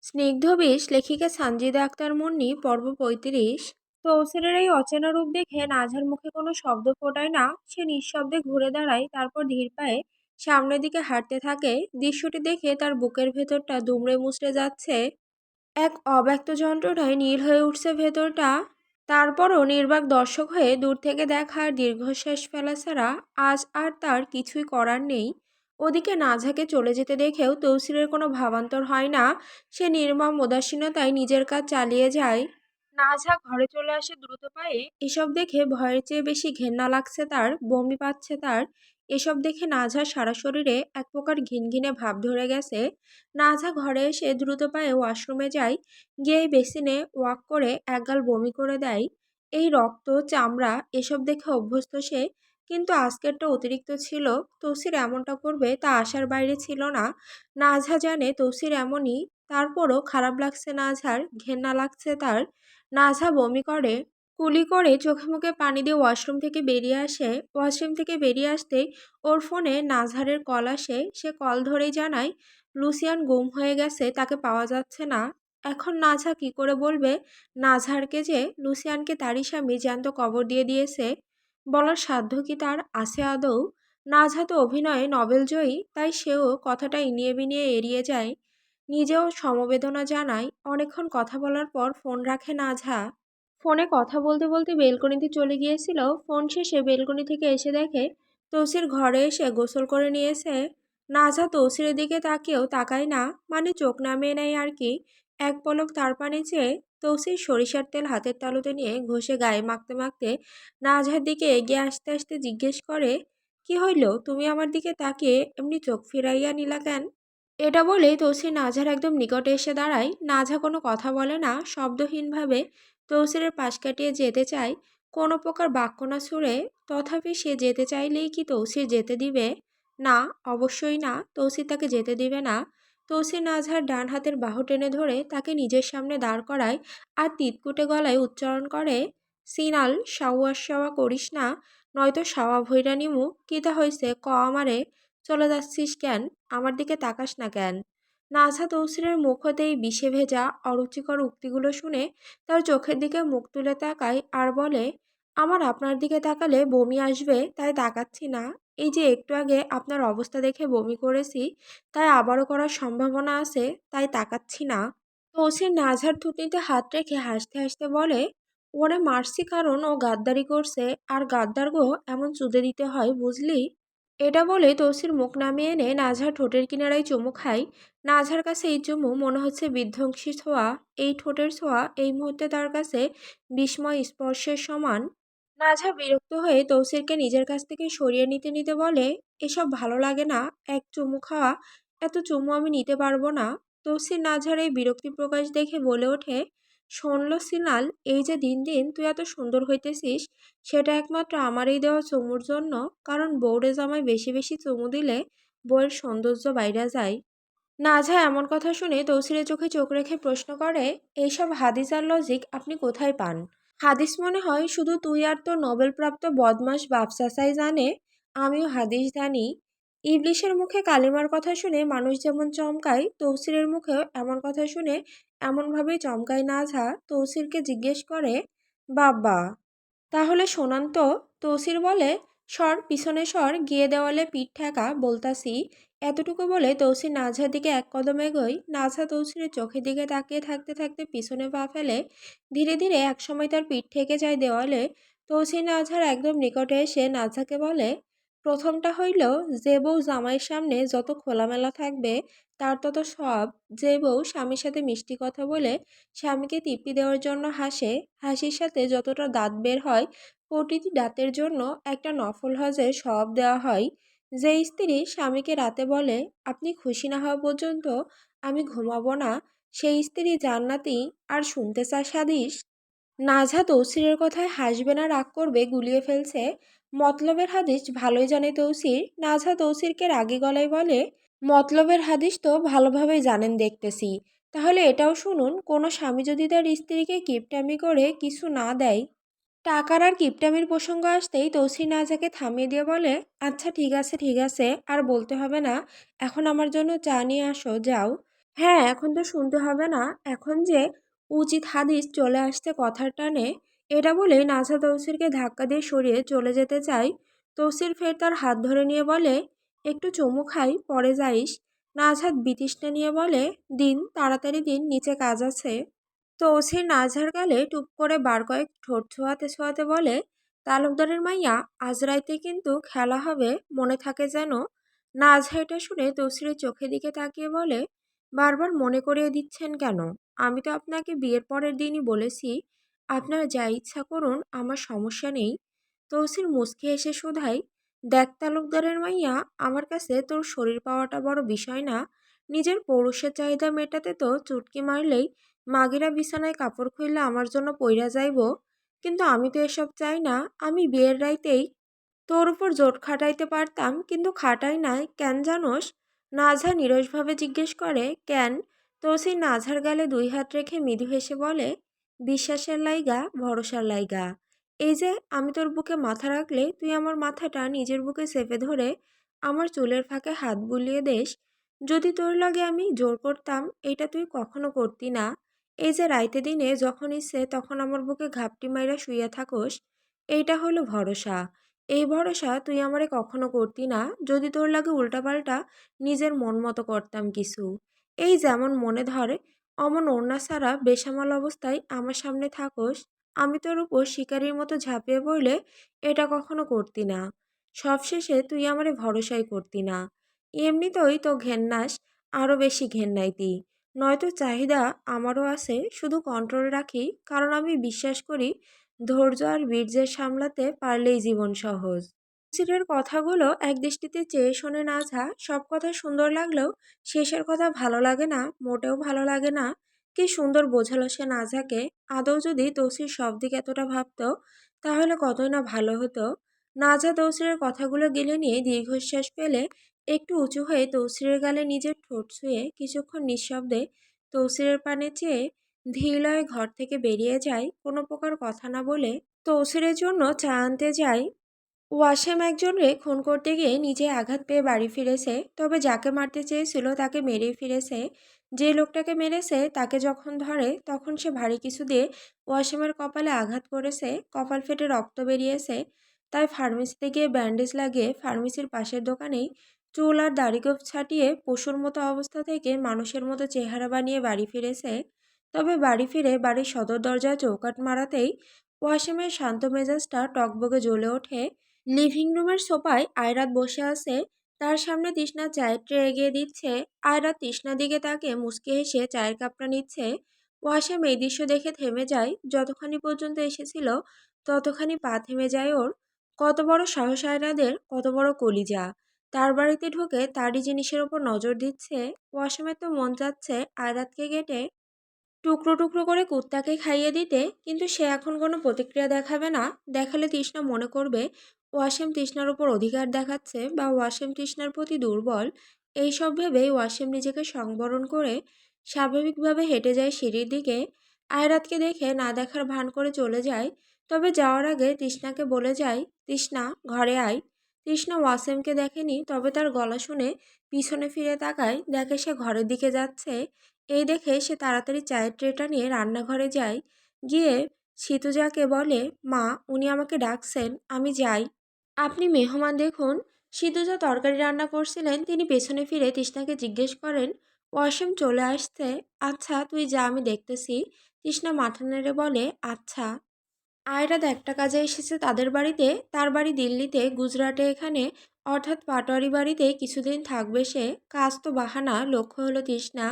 স্নিগ্ধ বিষ লেখিকা সানজিদা আক্তার মুন্নি পর্ব ৩৫। তৌসিরের এই অচেনা রূপ দেখে নাজহার মুখে কোনো শব্দ ফোটায় না। সে নিঃশব্দে ঘুরে দাঁড়ায়, তারপর ধীর পায়ে সামনের দিকে হাঁটতে থাকে। দৃশ্যটি দেখে তার বুকের ভেতরটা দুমড়ে মুচড়ে যাচ্ছে। এক অব্যক্ত যন্ত্রণায় নীল হয়ে উঠছে ভেতরটা। তারপরও নির্বাক দর্শক হয়ে দূর থেকে দেখার দীর্ঘশ্বাস ফেলা ছাড়া আজ আর তার কিছুই করার নেই। ওদিকে নাজহাকে চলে যেতে দেখেও তৌসিরের কোনো ভাবান্তর হয় না। সে নির্মম উদাসীনতায় নিজের কাজ চালিয়ে যায়। নাজহা ঘরে চলে আসে দ্রুত পায়ে। এসব দেখে ভয়ের চেয়ে বেশি ঘেন্না লাগছে তার, বমি পাচ্ছে তার। এসব দেখে নাজহার সারা শরীরে এক প্রকার ঘিনঘিনে ভাব ধরে গেছে। নাজহা ঘরে এসে দ্রুত পায়ে ওয়াশরুমে যায়। গিয়ে বেসিনে ওয়াক করে একগাল বমি করে দেয়। এই রক্ত, চামড়া এসব দেখে অভ্যস্ত সে, কিন্তু আজকেরটা অতিরিক্ত ছিল। তৌসির এমনটা করবে তা আশার বাইরে ছিল না। নাজহা জানে তৌসির এমনই, তারপরও খারাপ লাগছে নাজহার, ঘেন্না লাগছে তার। নাজহা বমি করে, কুলি করে চোখে মুখে পানি দিয়ে ওয়াশরুম থেকে বেরিয়ে আসে। ওয়াশরুম থেকে বেরিয়ে আসতেই ওর ফোনে নাজহারের কল আসে। সে কল ধরেই জানায় লুসিয়ান গুম হয়ে গেছে, তাকে পাওয়া যাচ্ছে না। এখন নাজহা কি করে বলবে নাজহারকে যে লুসিয়ানকে তারই স্বামী জ্যান্ত কবর দিয়ে দিয়েছে? বলার সাধ্য কি তার আছে আদৌ? নাজহা তো অভিনয়ে নোবেল জয়ী, তাই সেও কথাটা ইনিয়ে বিনিয়ে এড়িয়ে যায়। নিজেও সমবেদনা জানায়। অনেকক্ষণ কথা বলার পর ফোন রাখে নাজহা। ফোনে কথা বলতে বলতে বেলকনিতে চলে গিয়েছিল। ফোন শেষে বেলকনি থেকে এসে দেখে তৌসির ঘরে এসে গোসল করে নিয়েছে। নাজহা তৌসিরের দিকে তাকিয়েও তাকায় না, মানে চোখ নামিয়ে নেয় আর কি। এক পলক তার পানে চেয়ে তৌসির সরিষার তেল হাতের তালুতে নিয়ে ঘষে গায়ে মাখতে মাখতে নাজহার দিকে এগিয়ে আসতে আসতে জিজ্ঞেস করে, কি হইল, তুমি আমার দিকে তাকিয়ে এমনি চোখ ফিরাইয়া নিলা কেন? এটা বলেই তৌসির নাজহার একদম নিকটে এসে দাঁড়ায়। নাজহা কোনো কথা বলে না, শব্দহীনভাবে তৌসিরের পাশ কাটিয়ে যেতে চায়, কোনো প্রকার বাক্য না ছুড়ে। তথাপি সে যেতে চাইলেই কি তৌসির যেতে দিবে? না, অবশ্যই না, তৌসির তাকে যেতে দিবে না। তৌসির নাজহার ডান হাতের বাহু টেনে ধরে তাকে নিজের সামনে দাঁড় করায় আর তিতকুটে গলায় উচ্চারণ করে, সিনাল সাওয়া সাওয়া করিস না, নয়তো সাওয়া ভৈরা নিমু। কিতা হইছে ক আমারে? চলে যাচ্ছিস কেন? আমার দিকে তাকাস না কেন? নাজহা তৌসিরের মুখ হতে এই বিষে ভেজা অরুচিকর উক্তিগুলো শুনে তার চোখের দিকে মুখ তুলে তাকায় আর বলে, আমার আপনার দিকে তাকালে বমি আসবে, তাই তাকাচ্ছি না। এই যে একটু আগে আপনার অবস্থা দেখে বমি করেছি, তাই আবারও করার সম্ভাবনা আছে, তাই তাকাচ্ছি না। তৌসির নাজহার থুতনিতে হাত রেখে হাসতে হাসতে বলে, ওরে মারছি কারণ ও গাদ্দারি করছে, আর গাদ্দার গো এমন চুদে দিতে হয়, বুঝলি? এটা বলে তৌসির মুখ নামিয়ে এনে নাজহার ঠোঁটের কিনারায় চুমু খায়। নাজহার কাছে এই চুমু মনে হচ্ছে বিধ্বংসী ছোঁয়া। এই ঠোঁটের ছোঁয়া এই মুহূর্তে তার কাছে বিস্ময় স্পর্শের সমান। নাজহা বিরক্ত হয়ে তৌসিরকে নিজের কাছ থেকে সরিয়ে নিতে নিতে বলে, এসব ভালো লাগে না, এক চুমু খাওয়া, এত চুমু আমি নিতে পারবো না। তৌসির নাজহার এই বিরক্তি প্রকাশ দেখে বলে ওঠে, শোনল সিনাল, এই যে দিন দিন তুই এত সুন্দর হইতেছিস, সেটা একমাত্র আমারই দেওয়া চুমুর জন্য। কারণ বউরে জামাই বেশি বেশি চুমু দিলে বউয়ের সৌন্দর্য বাইরে যায়। নাজহা এমন কথা শুনে তৌসিরের চোখে চোখ রেখে প্রশ্ন করে, এইসব হাদিস আর লজিক আপনি কোথায় পান? হাদিস মনে হয় শুধু তুই আর তোর নোবেলপ্রাপ্ত বদমাস বাপসাসাই জানে। আমিও হাদিস জানি। ইবলিশের মুখে কালিমার কথা শুনে মানুষ যেমন চমকায়, তৌসিরের মুখেও এমন কথা শুনে এমনভাবেই চমকায় নাজহা। তৌসিরকে জিজ্ঞেস করে, বাবা, তাহলে শোনান তো। তৌসির বলে, সর পিছনে সর, গিয়ে দেওয়ালে পিঠ ঠেকা, বলতাছি। এতটুকু বলে তৌসির নাজহার দিকে এক কদম এগোয়। নাজহা তৌসিরের চোখের দিকে তাকিয়ে থাকতে থাকতে পিছনে পা ফেলে। ধীরে ধীরে একসময় তার পিঠ ঠেকে যায় দেওয়ালে। তৌসির নাজহার একদম নিকটে এসে নাজহাকে বলে, প্রথমটা হইল, যে বউ জামাইয়ের সামনে যত খোলামেলা থাকবে তার তত সব। যে বউ স্বামীর সাথে মিষ্টি কথা বলে স্বামীকে তৃপ্তি দেওয়ার জন্য হাসে, হাসির সাথে যতটা দাঁত বের হয় প্রতিটি দাঁতের জন্য একটা নফল হজের সওয়াব দেওয়া হয়। যে স্ত্রী স্বামীকে রাতে বলে, আপনি খুশি না হওয়া পর্যন্ত আমি ঘুমাবো না, সেই স্ত্রী জান্নাতি। আর শুনতে চাস হাদিস? নাজহা তৌসিরের কথায় হাসবে না রাগ করবে গুলিয়ে ফেলছে। মতলবের হাদিস ভালোই জানে তৌসির। নাজহা তৌসিরকে রাগী গলায় বলে, মতলবের হাদিস তো ভালোভাবেই জানেন দেখতেছি। তাহলে এটাও শুনুন, কোনো স্বামী যদি তার স্ত্রীকে কিপটামি করে কিছু না দেয়। টাকার আর কিপটামির প্রসঙ্গ আসতেই তৌসির নাজহাকে থামিয়ে দিয়ে বলে, আচ্ছা ঠিক আছে ঠিক আছে, আর বলতে হবে না, এখন আমার জন্য চা নিয়ে আসো, যাও। হ্যাঁ, এখন তো শুনতে হবে না। এখন যে উচিত হাদিস চলে আসছে কথার টানে, এটা বলেই নাজহা তৌসিরকে ধাক্কা দিয়ে সরিয়ে চলে যেতে চায়। তৌসির ফের তার হাত ধরে নিয়ে বলে, একটু চুমু খাই, পরে যাইস। নাজহাত বিতৃষ্ণা নিয়ে বলে, দিন, তাড়াতাড়ি দিন, নিচে কাজ আছে। তৌসির নাজহার গালে টুপ করে বার কয়েক ঠোঁট ছোঁয়াতে ছোঁয়াতে বলে, তালুকদারের মাইয়া, আজ রাইতে কিন্তু খেলা হবে, মনে থাকে যেন। নাজহা এটা শুনে তৌসিরের চোখের দিকে তাকিয়ে বলে, বারবার মনে করিয়ে দিচ্ছেন কেন? আমি তো আপনাকে বিয়ের পরের দিনই বলেছি, আপনারা যা ইচ্ছা করুন, আমার সমস্যা নেই। তৌসির মুচকি এসে শোধায়, দেখ তালুকদারের মাইয়া, আমার কাছে তোর শরীর পাওয়াটা বড় বিষয় না। নিজের পৌরুষের চাহিদা মেটাতে তো চুটকি মারলেই মাগিরা বিছানায় কাপড় খুইলে আমার জন্য পইরা যাইব। কিন্তু আমি তো এসব চাই না। আমি বিয়ের রাইতেই তোর উপর জোট খাটাইতে পারতাম, কিন্তু খাটাই নাই, কেন জানোস? নাজহা নিরসভাবে জিজ্ঞেস করে, কেন? তৌসির নাজহার গালে দুই হাত রেখে মৃদু হেসে বলে, বিশ্বাসের লাইগা, ভরসার লাইগা। এই যে আমি তোর বুকে মাথা রাখলে তুই আমার মাথাটা নিজের বুকে চেপে ধরে আমার চুলের ফাঁকে হাত বুলিয়ে দেস। যদি তোর লাগে আমি জোর করতাম, এটা তুই কখনো করতি না। এই যে রাইতে দিনে যখন ইচ্ছে তখন আমার বুকে ঘাপটি মাইরা শুইয়া থাকোস, এইটা হলো ভরসা। এই ভরসা তুই আমারে কখনো করতি না। যদি তোর লাগে উল্টাপাল্টা নিজের মন মতো করতাম কিছু। এই যেমন মনে ধরে অমন ওড়না ছাড়া বেসামাল অবস্থায় আমার সামনে থাকোস, আমি তোর উপর শিকারীর মতো ঝাঁপিয়ে পড়লে এটা কখনো করতি না। সবশেষে তুই আমারে ভরসাই করতি না। এমনিতেই তো ঘেন্নাস, আরও বেশি ঘেন্নাইতি। নয়তো চাহিদা আমারও আছে, শুধু কন্ট্রোল রাখি, কারণ আমি বিশ্বাস করি ধৈর্য আর বীর্যের সামলাতে পারলেই জীবন সহজ। সিটের কথাগুলো একদৃষ্টিতে চেয়ে শোনে নাজহা। সব কথা সুন্দর লাগলেও শেষের কথা ভালো লাগে না, মোটেও ভালো লাগে না। কি সুন্দর বোঝালো সে নাজহাকে। আদৌ যদি তৌসির সব দিক এতটা ভাবতো, তাহলে কতই না ভালো হতো। নাজহা তৌসিরের কথাগুলো গিলে নিয়ে দীর্ঘশ্বাস ফেলে একটু উঁচু হয়ে তৌসিরের গালে নিজের ঠোঁট ছুঁয়ে কিছুক্ষণ নিঃশব্দে তৌসিরের পানে চেয়ে ধীরলয়ে ঘর থেকে বেরিয়ে যায়, কোনো প্রকার কথা না বলে। তৌসিরের জন্য চা আনতে যায়। ওয়াসেম একজনকে খুন করতে গিয়ে নিজে আঘাত পেয়ে বাড়ি ফিরেছে, তবে যাকে মারতে চেয়েছিল তাকে মেরেই ফিরেছে। যে লোকটাকে মেরেছে তাকে যখন ধরে তখন সে ভারী কিছু দিয়ে ওয়াসেমের কপালে আঘাত করেছে, কপাল ফেটে রক্ত বেরিয়েছে। তাই ফার্মেসিতে গিয়ে ব্যান্ডেজ লাগিয়ে ফার্মেসির পাশের দোকানেই চুল আর দাড়িগোঁফ ছাটিয়ে পশুর মতো অবস্থা থেকে মানুষের মতো চেহারা বানিয়ে বাড়ি ফিরেছে। তবে বাড়ি ফিরে বাড়ির সদর দরজায় চৌকাঠ মারাতেই ওয়াসেমের শান্ত মেজাজটা টকবগে জ্বলে ওঠে। লিভিং রুমের সোফায় আয়রাত বসে আছে। তার সামনে তৃষ্ণা চায়ের ট্রে এগিয়ে দিচ্ছে। আয়রাত তৃষ্ণার দিকে তাকিয়ে মুচকি হেসে চায়ের কাপটা নিচ্ছে। ওয়াসিম এই দৃশ্য দেখে থেমে যায়। যতখানি পর্যন্ত এসেছিল ততখানি পা থেমে যায় ওর। কত বড় সাহস আয়রাদের, কত বড় কলিজা! তার বাড়িতে ঢুকে তারই জিনিসের ওপর নজর দিচ্ছে। ওয়াসিমের তো মন চাচ্ছে আয়রাতকে কেটে টুকরো টুকরো করে কুত্তাকে খাইয়ে দিতে, কিন্তু সে এখন কোনো প্রতিক্রিয়া দেখাবে না। দেখালে তৃষ্ণা মনে করবে ওয়াসিম তৃষ্ণার উপর অধিকার দেখাচ্ছে বা ওয়াসিম তৃষ্ণার প্রতি দুর্বল। এইসব ভেবেই ওয়াসিম নিজেকে সংবরণ করে স্বাভাবিকভাবে হেঁটে যায় সিঁড়ির দিকে। আয়রাতকে দেখে না দেখার ভান করে চলে যায়। তবে যাওয়ার আগে তৃষ্ণাকে বলে যায়, তৃষ্ণা, ঘরে আয়। তৃষ্ণা ওয়াসিমকে দেখেনি, তবে তার গলা শুনে পিছনে ফিরে তাকায়, দেখে সে ঘরের দিকে যাচ্ছে। এই দেখে সে তাড়াতাড়ি চায়ের ট্রেটা নিয়ে রান্নাঘরে যায়। গিয়ে সিতুজাকে বলে, মা, উনি আমাকে ডাকছেন, আমি যাই। আপনি মেহমান দেখুন। সিতুজা তরকারি রান্না করছিলেন, তিনি পেছনে ফিরে তৃষ্ণাকে জিজ্ঞেস করেন, ওয়াসিম চলে আসছে? আচ্ছা, তুই যা, আমি দেখতেছি। তৃষ্ণা মাথা নেড়ে বলে, আচ্ছা। আয়রাত একটা কাজে এসেছে তাদের বাড়িতে। তার বাড়ি দিল্লিতে, গুজরাটে এখানে, অর্থাৎ পাটোয়ারি বাড়িতে কিছুদিন থাকবে সে। কাজ তো বাহানা, লক্ষ্য হলো তৃষ্ণা।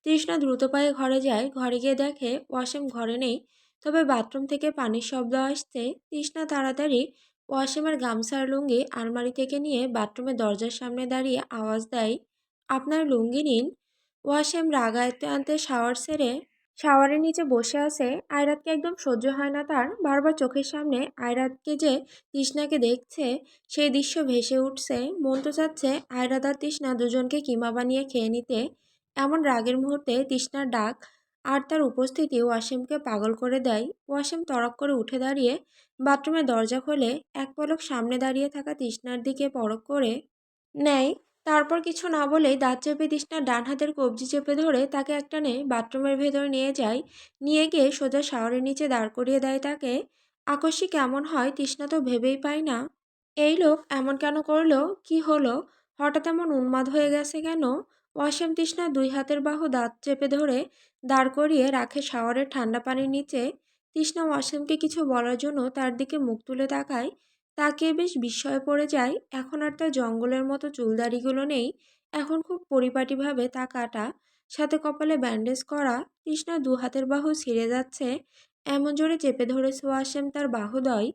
তৃষ্ণা দ্রুত পায়ে ঘরে যায়। ঘরে গিয়ে দেখে ওয়াসিম ঘরে নেই, তবে বাথরুম থেকে পানির শব্দ আসছে। তৃষ্ণা তাড়াতাড়ি ওয়াসিমের গামছার লুঙ্গি আলমারি থেকে নিয়ে বাথরুমের দরজার সামনে দাঁড়িয়ে আওয়াজ দেয়, আপনার লুঙ্গি নিন। ওয়াসিম রাগাইতে আনতে শাওয়ার সেরে শাওয়ারের নিচে বসে আছে। আয়রাতকে একদম সহ্য হয় না তার। বারবার চোখের সামনে আয়রাতকে যে তৃষ্ণাকে দেখছে সেই দৃশ্য ভেসে উঠছে। মন তো চাচ্ছে আয়রাত আর তৃষ্ণা দুজনকে কিমা বানিয়ে খেয়ে নিতে। এমন রাগের মুহূর্তে তৃষ্ণার ডাক আর তার উপস্থিতি ওয়াসিমকে পাগল করে দেয়। ওয়াসিম তড়ক করে উঠে দাঁড়িয়ে বাথরুমের দরজা খোলে, এক পলক সামনে দাঁড়িয়ে থাকা তৃষ্ণার দিকে পরখ করে নেয়। তারপর কিছু না বলেই দাঁত চেপে তৃষ্ণার ডান হাতের কবজি চেপে ধরে তাকে একটানে বাথরুমের ভেতর নিয়ে যায়। নিয়ে গিয়ে সোজা শাওয়ারের নিচে দাঁড় করিয়ে দেয় তাকে। আকস্মিক কেমন হয় তৃষ্ণা তো ভেবেই পায় না। এই লোক এমন কেন করলো? কি হলো? হঠাৎ এমন উন্মাদ হয়ে গেছে কেন? ওয়াসিম তৃষ্ণার দুই হাতের বাহু দাঁত চেপে ধরে দাঁড় করিয়ে রাখে শাওয়ারের ঠান্ডা পানির নিচে। তৃষ্ণা ওয়াসিমকে কিছু বলার জন্য তার দিকে মুখ তুলে তাকায়। তাকিয়ে বেশ বিস্ময়ে পড়ে যায়। এখন আর তার জঙ্গলের মতো চুলদাড়িগুলো নেই। এখন খুব পরিপাটিভাবে তা কাটা, সাথে কপালে ব্যান্ডেজ করা। তৃষ্ণার দু হাতের বাহু ছিঁড়ে যাচ্ছে, এমন জোরে চেপে ধরেছে ওয়াসিম তার বাহুদ্বয়।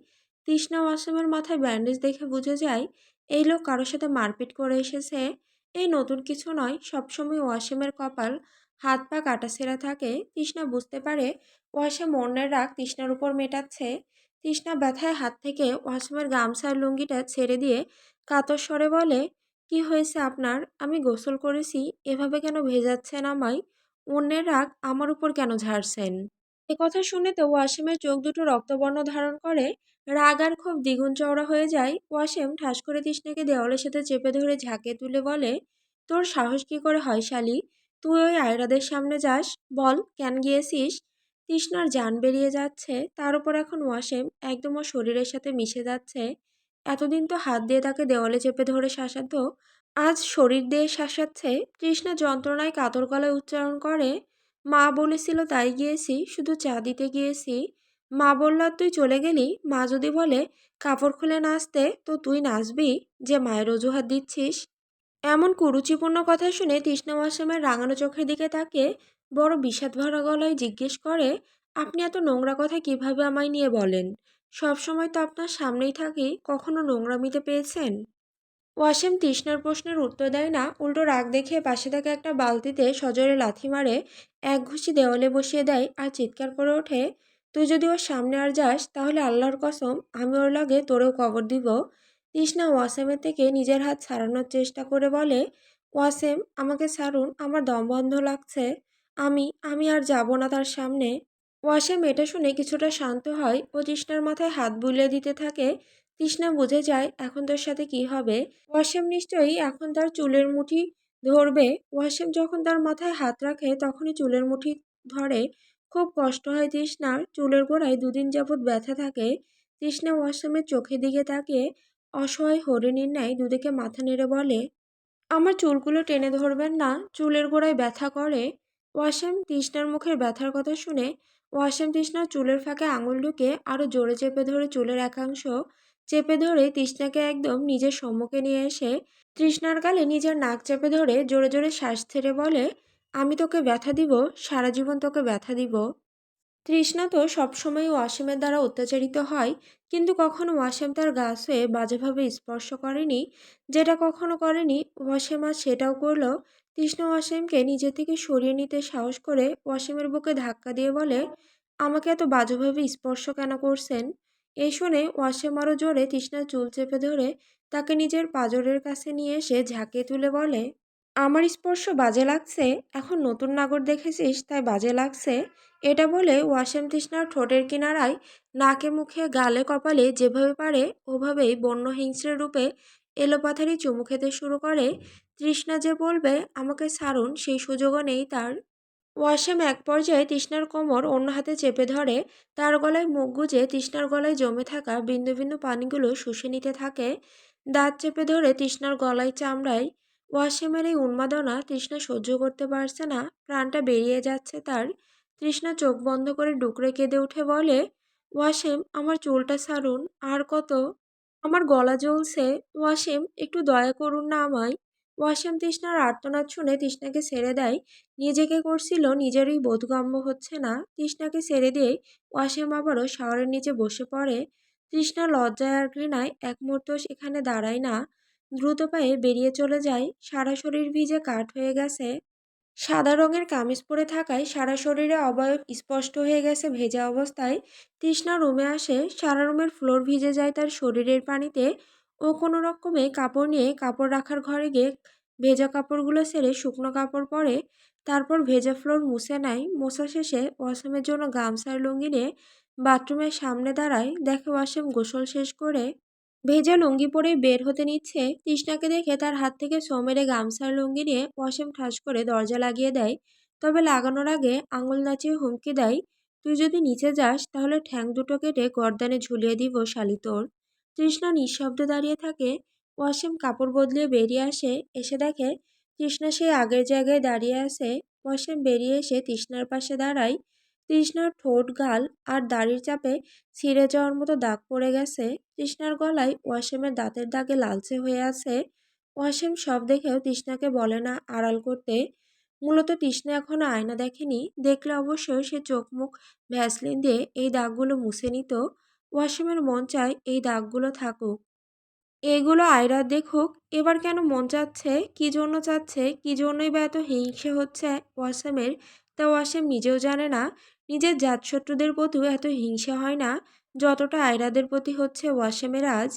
তৃষ্ণা ওয়াসিমের মাথায় ব্যান্ডেজ দেখে বুঝে যায় এই লোক কারোর সাথে মারপিট করে এসেছে। এই নতুন কিছু নয়, সবসময় ওয়াসিমের কপাল, হাত পা কাটাছেঁড়া থাকে। তৃষ্ণা বুঝতে পারে ওয়াসিম অন্যের রাগ তৃষ্ণার উপর মেটাচ্ছে। তৃষ্ণা ব্যথায় হাত থেকে ওয়াসিমের গামছার লুঙ্গিটা ছেড়ে দিয়ে কাতর স্বরে বলে, কি হয়েছে আপনার? আমি গোসল করেছি, এভাবে কেন ভেজাচ্ছেন আমায়? অন্যের রাগ আমার উপর কেন ঝাড়ছেন? এ কথা শুনে তো ওয়াসিমের চোখ দুটো রক্তবর্ণ ধারণ করে। রাগ আর খুব দ্বিগুণ চওড়া হয়ে যায়। ওয়াসিম ঠাস করে তৃষ্ণাকে দেওয়ালের সাথে চেপে ধরে ঝাঁকিয়ে তুলে বলে, তোর সাহস কি করে হয় শালি? তুই ওই আয়রাদের সামনে যাস? বল কেন গিয়েছিস? তৃষ্ণার জান বেরিয়ে যাচ্ছে, তার উপর এখন ওয়াসিম একদম ওর শরীরের সাথে মিশে যাচ্ছে। এতদিন তো হাত দিয়ে তাকে দেওয়ালে চেপে ধরে শাসাতো, আজ শরীর দিয়ে শাসাচ্ছে। তৃষ্ণা যন্ত্রণায় কাতর গলায় উচ্চারণ করে, মা বলেছিল তাই গিয়েছি, শুধু চা দিতে গিয়েছি। মা বলল আর তুই চলে গেলি? মা যদি বলে কাপড় খুলে নাচতে, তো তুই নাচবি যে মায়ের অজুহাত দিচ্ছিস? এমন কুরুচিপূর্ণ কথা শুনে তৃষ্ণা ওয়াসিমের রাঙানো চোখের দিকে তাকে বড় বিষাদ ভরা গলায় জিজ্ঞেস করে, আপনি এত নোংরা কথা কিভাবে আমায় নিয়ে বলেন? সব সময় তো আপনার সামনেই থাকি, কখনো নোংরামিতে পেয়েছেন? ওয়াসিম তৃষ্ণার প্রশ্নের উত্তর দেয় না, উল্টো রাগ দেখিয়ে পাশে থাকা একটা বালতিতে সজোরে লাথি মারে, এক ঘুষি দেওয়ালে বসিয়ে দেয় আর চিৎকার করে ওঠে, তুই যদি ওর সামনে আর যাস তাহলে আল্লাহর কসম আমি ওর লাগে তোরেও কবর দিব। তৃষ্ণা ওয়াসিমের থেকে নিজের হাত ছাড়ানোর চেষ্টা করে বলে, ওয়াসিম আমাকে ছাড়ুন, আমার দম বন্ধ লাগছে। আমি আর যাব না তার সামনে। ওয়াসিম এটা শুনে কিছুটা শান্ত হয় ও তৃষ্ণার মাথায় হাত বুলিয়ে দিতে থাকে। তৃষ্ণা বুঝে যায় এখন তোর সাথে কি হবে। ওয়াসিম নিশ্চয়ই এখন তার চুলের মুঠি ধরবে। ওয়াসিম যখন তার মাথায় হাত রাখে তখনই চুলের মুঠি ধরে। খুব কষ্ট হয় তৃষ্ণার, চুলের গোড়ায় দুদিন যাবৎ ব্যথা থাকে। তৃষ্ণা ওয়াসিমের চোখের দিকে তাকিয়ে অসহায় হরিণীর ন্যায় দুদিকে মাথা নেড়ে বলে, আমার চুলগুলো টেনে ধরবেন না, চুলের গোড়ায় ব্যথা করে। ওয়াসিম তৃষ্ণার মুখের ব্যথার কথা শুনে ওয়াসিম তৃষ্ণার চুলের ফাঁকে আঙুল ঢুকে আরো জোরে চেপে ধরে চুলের একাংশ চেপে ধরে তৃষ্ণাকে একদম নিজের সম্মুখে নিয়ে এসে তৃষ্ণার গালে নিজের নাক চেপে ধরে জোরে জোরে শ্বাস ছেড়ে বলে, আমি তোকে ব্যথা দিব, সারা জীবন তোকে ব্যথা দিব। তৃষ্ণা তো সবসময় ওয়াসিমের দ্বারা অত্যাচারিত হয়, কিন্তু কখনো ওয়াসিম তার গা ছুঁয়ে বাজেভাবে স্পর্শ করেনি। যেটা কখনো করেনি ওয়াসিম আজ সেটাও করলো। তৃষ্ণা ওয়াসিমকে নিজে থেকে সরিয়ে নিতে সাহস করে ওয়াসিমের বুকে ধাক্কা দিয়ে বলে, আমাকে এত বাজেভাবে স্পর্শ কেন করছেন? এই শুনে ওয়াসিম আরও জোরে তৃষ্ণার চুল চেপে ধরে তাকে নিজের পাঁজরের কাছে নিয়ে এসে ঝাঁকিয়ে তুলে বলে, আমার স্পর্শ বাজে লাগছে? এখন নতুন নাগর দেখেছিস তাই বাজে লাগছে? এটা বলে ওয়াসিম তৃষ্ণার ঠোঁটের কিনারায়, নাকে মুখে গালে কপালে যেভাবে পারে ওভাবেই বন্য হিংস্রের রূপে এলোপাথারি চুমু খেতে শুরু করে। তৃষ্ণা যে বলবে আমাকে ছাড়ুন সেই সুযোগও নেই তার। ওয়াসিম এক পর্যায়ে তৃষ্ণার কোমর অন্য হাতে চেপে ধরে তার গলায় মুখ গুজে তৃষ্ণার গলায় জমে থাকা বিন্দু বিন্দু পানিগুলো শুষে নিতে থাকে। দাঁত চেপে ধরে তৃষ্ণার গলায় চামড়ায় ওয়াসিমের এই উন্মাদনা তৃষ্ণা সহ্য করতে পারছে না, প্রাণটা বেরিয়ে যাচ্ছে তার। তৃষ্ণা চোখ বন্ধ করে ডুকরে কেঁদে উঠে বলে, ওয়াসিম আমার চুলটা ছাড়ুন, আর কত, আমার গলা জ্বলছে। ওয়াসিম একটু দয়া করুন না আমায়। ওয়াসিম তৃষ্ণার আর্তনাদ শুনে তৃষ্ণাকে ছেড়ে দেয়। নিজেকে করছিল নিজেরই বোধগম্য হচ্ছে না। তৃষ্ণাকে ছেড়ে দিয়ে ওয়াসিম আবারও শাওয়ারের নিচে বসে পড়ে। তৃষ্ণা লজ্জায় আর ঘৃণায় এক মুহূর্ত সেখানে দাঁড়ায় না, দ্রুত পায়ে বেরিয়ে চলে যায়। সারা শরীর ভিজে কাঠ হয়ে গেছে। সাদা রঙের কামিজ পরে থাকায় সারা শরীরে অবয়ব স্পষ্ট হয়ে গেছে ভেজা অবস্থায়। তৃষ্ণা রুমে আসে, সারা রুমের ফ্লোর ভিজে যায় তার শরীরের পানিতে। ও কোনো রকমে কাপড় নিয়ে কাপড় রাখার ঘরে গিয়ে ভেজা কাপড়গুলো ছেড়ে শুকনো কাপড় পরে, তারপর ভেজা ফ্লোর মুছে নেয়। মোছা শেষে ওয়াসিমের জন্য গামছার লুঙ্গি নিয়ে বাথরুমের সামনে দাঁড়ায়। দেখে ওয়াসিম গোসল শেষ করে ভেজা লুঙ্গি পরে বের হতে নিচ্ছে তৃষ্ণাকে দেখে তার হাত থেকে ছো মেরে গামছার লুঙ্গি নিয়ে ওয়াসিম ঠাস করে দরজা লাগিয়ে দেয়। তবে লাগানোর আগে আঙুল নাচিয়ে হুমকি দেয়, তুই যদি নিচে যাস তাহলে ঠ্যাং দুটো কেটে গর্দানে ঝুলিয়ে দিব শালি তোর। তৃষ্ণা নিঃশব্দে দাঁড়িয়ে থাকে। ওয়াসিম কাপড় বদলিয়ে বেরিয়ে আসে, এসে দেখে তৃষ্ণা সেই আগের জায়গায় দাঁড়িয়ে আছে। ওয়াসিম বেরিয়ে এসে তৃষ্ণার পাশে দাঁড়ায়। তৃষ্ণার ঠোঁট, গাল আর দাড়ির চাপে ছিঁড়ে যাওয়ার মতো দাগ পড়ে গেছে। তৃষ্ণার গলায় ওয়াসিমের দাঁতের দাগে লালচে হয়ে আছে। ওয়াসিম সব দেখেও তৃষ্ণাকে বলে না আড়াল করতে। মূলত তৃষ্ণা এখনো আয়না দেখেনি, দেখলে অবশ্যই সে চোখ মুখ ভ্যাসলিন দিয়ে এই দাগগুলো মুছে নিত। ওয়াসিমের মন চায় এই দাগগুলো থাকুক, এগুলো আয়রা দেখুক। এবার কেন মন চাচ্ছে, কি জন্য চাচ্ছে, কি জন্যই বা এত হিংসে হচ্ছে ওয়াসিমের, তা ওয়াসিম নিজেও জানে না। নিজের জাতশত্রুদের প্রতিও এত হিংসে হয় না যতটা আয়রাদের প্রতি হচ্ছে ওয়াসিমের আজ।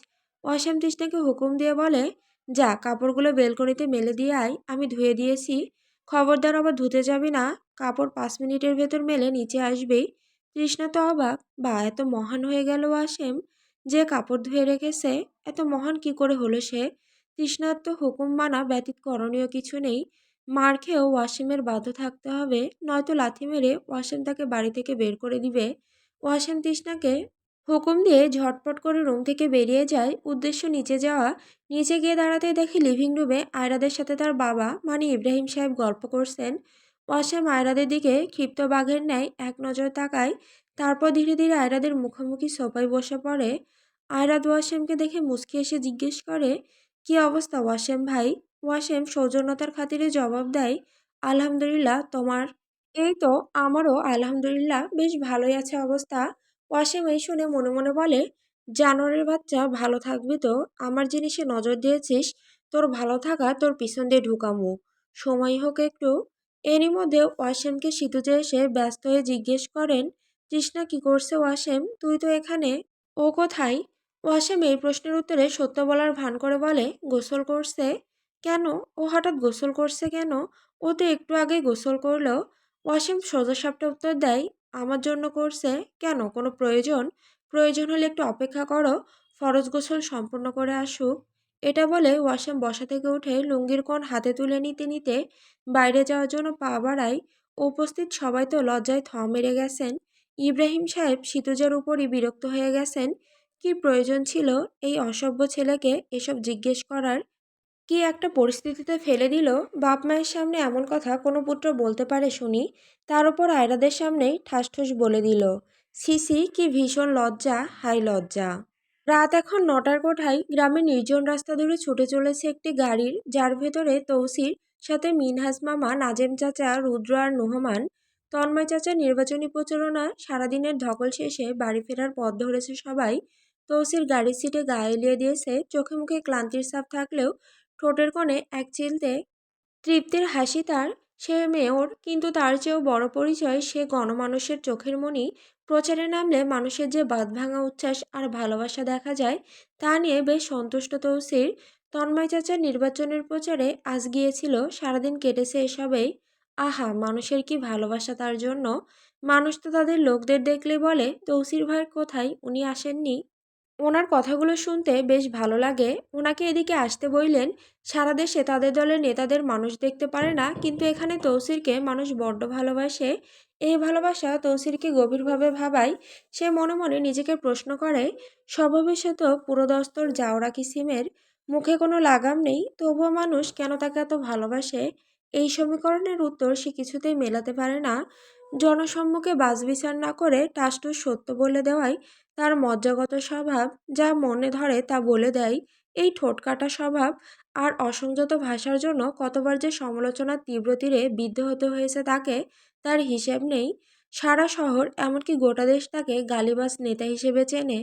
ওয়াসিম তৃষ্ণাকে হুকুম দিয়ে বলে, যা কাপড়গুলো বেলকনিতে মেলে দিয়ে আয়, আমি ধুয়ে দিয়েছি। খবরদার আবার ধুতে যাবি না, কাপড় 5 মিনিটের ভেতর মেলে নিচে আসবেই। তৃষ্ণা তো অবাক, বা এত মহান হয়ে গেল ওয়াসিম যে কাপড় ধুয়ে রেখেছে, এত মহান কি করে হলো সে? তৃষ্ণার তো হুকুম মানা ব্যতীত করণীয় কিছু নেই। মার খেয়েও ওয়াসিমের বাধ্য থাকতে হবে, নয়তো লাথি মেরে ওয়াসিম তাকে বাড়ি থেকে বের করে দিবে। ওয়াসিম তৃষ্ণাকে হুকুম দিয়ে ঝটপট করে রুম থেকে বেরিয়ে যায়, উদ্দেশ্য নিচে যাওয়া। নিচে গিয়ে দাঁড়াতেই দেখে লিভিং রুমে আয়রাদের সাথে তার বাবা মানে ইব্রাহিম সাহেব গল্প করছেন। ওয়াসিম আয়রাদের দিকে ক্ষিপ্ত বাঘের ন্যায় এক নজর তাকায়, তারপর ধীরে ধীরে আয়রাদের মুখোমুখি সোফায় বসে পড়ে। আয়রাত ওয়াসিমকে দেখে মুচকি এসে জিজ্ঞেস করে, কি অবস্থা ওয়াসিম ভাই? ওয়াসিম সৌজন্যতার খাতিরে জবাব দেয়, আলহামদুলিল্লাহ, তোমার? এই তো, আমারও আলহামদুলিল্লাহ বেশ ভালোই আছে অবস্থা। ওয়াসিম এই শুনে মনে মনে বলে, জানোয়ারের বাচ্চা, ভালো থাকবি তো? আমার জিনিসে নজর দিয়েছিস, তোর ভালো থাকা তোর পিছন দিয়ে ঢুকামু, সময় হোক একটু। এরই মধ্যে ওয়াসিমকে সিতুজে এসে ব্যস্ত হয়ে জিজ্ঞেস করেন, তৃষ্ণা কি করছে ওয়াসিম, তুই তো এখানে, ও কোথায়? ওয়াসিম এই প্রশ্নের উত্তরে সত্য বলার ভান করে বলে, গোসল করছে। কেন? ও হঠাৎ গোসল করছে কেন? ও তো একটু আগেই গোসল করলো। ওয়াসিম সোজাসাপটা উত্তর দেয়, আমার জন্য করছে। কেন, কোনো প্রয়োজন? প্রয়োজন হলে একটু অপেক্ষা করো, ফরজ গোসল সম্পূর্ণ করে আসুক। এটা বলে ওয়াসিম বসা থেকে উঠে লুঙ্গির কোণ হাতে তুলে নিতে নিতে বাইরে যাওয়ার জন্য পা বাড়ায়। উপস্থিত সবাই তো লজ্জায় থ মেরে গেছেন। ইব্রাহিম সাহেব সিতুজের উপরই বিরক্ত হয়ে গেছেন। কি প্রয়োজন ছিল এই অসভ্য ছেলেকে এসব জিজ্ঞেস করার? কি একটা পরিস্থিতিতে ফেলে দিল, বাপ মায়ের সামনে এমন কথা কোনো পুত্র বলতে পারে শুনি, তার উপর আয়রাদের সামনেই ঠাসঠুস বলে দিল। সিসি, কি ভীষণ লজ্জা, হাই লজ্জা। রাত এখন 9টার কোঠায় গ্রামের নির্জন রাস্তা ধরে ছুটে চলেছে একটি গাড়ির, যার ভেতরে তৌসির, সাথে মিনহাজ মামা, নাজেম চাচা, রুদ্র আর নুহমান। তন্ময় চাচার নির্বাচনী প্রচারণা সারাদিনের ধকল শেষে বাড়ি ফেরার পথ ধরেছে সবাই। তৌসির গাড়ির সিটে গা এলিয়ে দিয়েছে, চোখে মুখে ক্লান্তির ছাপ থাকলেও ঠোঁটের কোণে এক চিলতে তৃপ্তির হাসি তার। সে মেয়র, কিন্তু তার চেয়েও বড় পরিচয় সে গণমানুষের চোখের মণি। প্রচারে নামলে মানুষের যে বাঁধভাঙা উচ্ছ্বাস আর ভালোবাসা দেখা যায়, তা নিয়ে বেশ সন্তুষ্ট তৌসির। তন্ময় চাচার নির্বাচনের প্রচারে আজ গিয়েছিল, সারাদিন কেটেছে এসবেই। আহা, মানুষের কি ভালোবাসা তার জন্য! মানুষ তো তাদের লোকদের দেখলে বলে, তৌসির ভাই কোথায়, উনি আসেননি? ওনার কথাগুলো শুনতে বেশ ভালো লাগে। ওনাকে এদিকে আসতে বললেন। সারা দেশে তাদের দলের নেতাদের মানুষ দেখতে পারে না, কিন্তু এখানে তৌসিরকে মানুষ বড্ড ভালোবাসে। এই ভালোবাসা তৌসিরকে গভীরভাবে ভাবায়। সে মনে মনে নিজেকে প্রশ্ন করে, স্বভাবশত পুরোদস্তুর জাউরা কিসিমের, মুখে কোনো লাগাম নেই, তবুও মানুষ কেন তাকে এত ভালোবাসে? এই সমীকরণের উত্তর সে কিছুতেই মেলাতে পারে না। জনসম্মুখে বাছবিচার না করে টাসটুস সত্য বলে দেওয়াই তার মজ্জাগত স্বভাব, যা মনে ধরে তা বলে দেয়। এই ঠোঁটকাটা স্বভাব আর অসংযত ভাষার জন্য কতবার যে সমালোচনার তীব্র তীরে বিদ্ধ হতে হয়েছে তাকে, তার হিসেব নেই। সারা শহর, এমনকি গোটা দেশ তাকে গালিবাজ নেতা হিসেবে চেনে।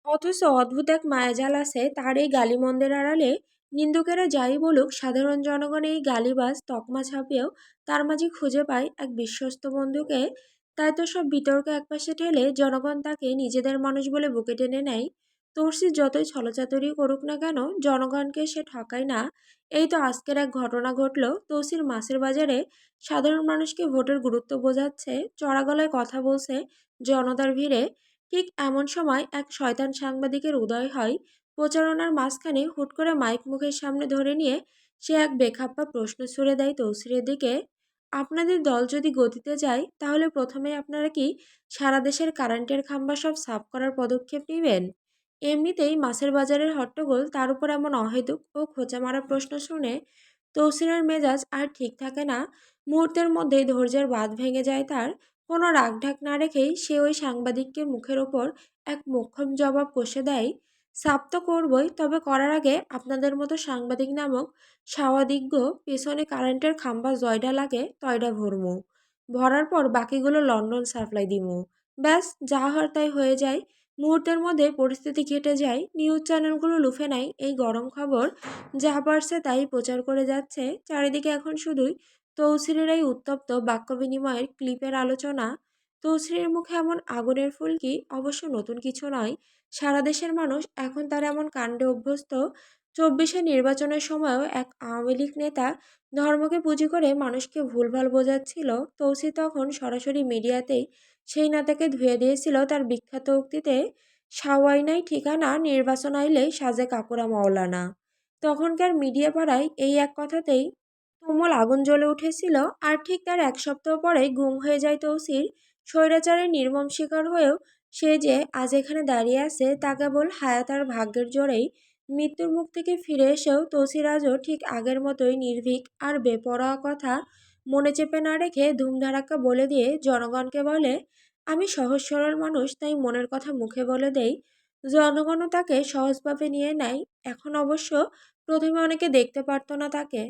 অথচ অদ্ভুত এক মায়াজাল আছে তার এই গালিমন্দের আড়ালে। নিন্দুকেরা যাই বলুক, সাধারণ জনগণ এই গালিবাজ তকমা ছাপিয়েও তার মাঝে খুঁজে পায় এক বিশ্বস্ত বন্ধুকে। তাই তো সব বিতর্ক একপাশে ঠেলে জনগণ তাকে নিজেদের মানুষ বলে বুকে টেনে নেয়। তৌসির যতই ছলচাতুরি করুক না কেন, জনগণকে সে ঠকায় না। এই তো আজকের এক ঘটনা ঘটল। তৌসির মাছের বাজারে সাধারণ মানুষকে ভোটের গুরুত্ব বোঝাচ্ছে, চড়া গলায় কথা বলছে জনতার ভিড়ে। ঠিক এমন সময় এক শয়তান সাংবাদিকের উদয় হয়। প্রচারণার মাঝখানে হুট করে মাইক মুখের সামনে ধরে নিয়ে সে এক বেখাপ্পা প্রশ্ন ছুড়ে দেয় তৌসিরের দিকে। আপনাদের দল যদি গতিতে যায় তাহলে প্রথমে আপনারা কি সারা দেশের কারেন্টের খাম্বা সব সাফ করার পদক্ষেপ নেবেন? এমনিতেই মাছের বাজারের হট্টগোল, তার উপর এমন অহেতুক ও খোঁচা মারা প্রশ্ন শুনে তৌসিরের মেজাজ আর ঠিক থাকে না। মুহূর্তের মধ্যেই ধৈর্যের বাঁধ ভেঙে যায় তার। কোনো রাগঢাক না রেখেই সে ওই সাংবাদিককে মুখের ওপর এক মোক্ষম জবাব কষে দেয়। সাফ তো করবই, তবে করার আগে আপনাদের মতো সাংবাদিক নামক সাংবাদিজ্ঞ পেছনে কারেন্টের খাম্বা জয়ডা লাগে তয়ডা ভরমু। ভরার পর বাকিগুলো লন্ডন সাপ্লাই দিমু। ব্যাস, যা হওয়ার তাই হয়ে যায়। মুহূর্তের মধ্যে পরিস্থিতি ঘেটে যায়। নিউজ চ্যানেলগুলো লুফে নেয় এই গরম খবর। যা পারছে তাই প্রচার করে যাচ্ছে। চারিদিকে এখন শুধুই তৌসিরের এই উত্তপ্ত বাক্য বিনিময়ের ক্লিপের আলোচনা। তৌসিরের মুখে এমন আগুনের ফুলকি অবশ্য নতুন কিছু নয়। সারা দেশের মানুষ এখন তার এমন কাণ্ডে অভ্যস্ত। ২৪-এ নির্বাচনের সময়ও এক আওয়ামী লীগ নেতা ধর্মকে পুঁজি করে মানুষকে ভুলভাল বোঝাচ্ছিল। তৌসির তখন সরাসরি মিডিয়াতেই সেই নেতাকে ধুয়ে দিয়েছিল তার বিখ্যাত উক্তিতে, সাওয়াই নাই ঠিকানা, নির্বাচন আইলেই সাজে কাকুরা মাওলানা। তখনকার মিডিয়া পাড়ায় এই এক কথাতেই তুমুল আগুন জ্বলে উঠেছিল। আর ঠিক তার এক সপ্তাহ পরেই গুম হয়ে যায় তৌসির। স্বৈরাচারের নির্মম শিকার হয়েও সে যে আজ এখানে দাঁড়িয়ে আছে তা কেবল হায়াত আর ভাগ্যের জোরেই। মৃত্যুর মুখ থেকে ফিরে এসেও তৌসির আজও ঠিক আগের মতোই নির্ভীক আর বেপরোয়া, কথা মনে চেপে না রেখে ধুমধাড়াক্কা বলে দিয়ে জনগণকে বলে, আমি সহজ সরল মানুষ, তাই মনের কথা মুখে বলে দেই। জনগণও তাকে সহজভাবে নিয়ে নেয়। এখন অবশ্য প্রথমে অনেকে দেখতে পারতো না তাকে।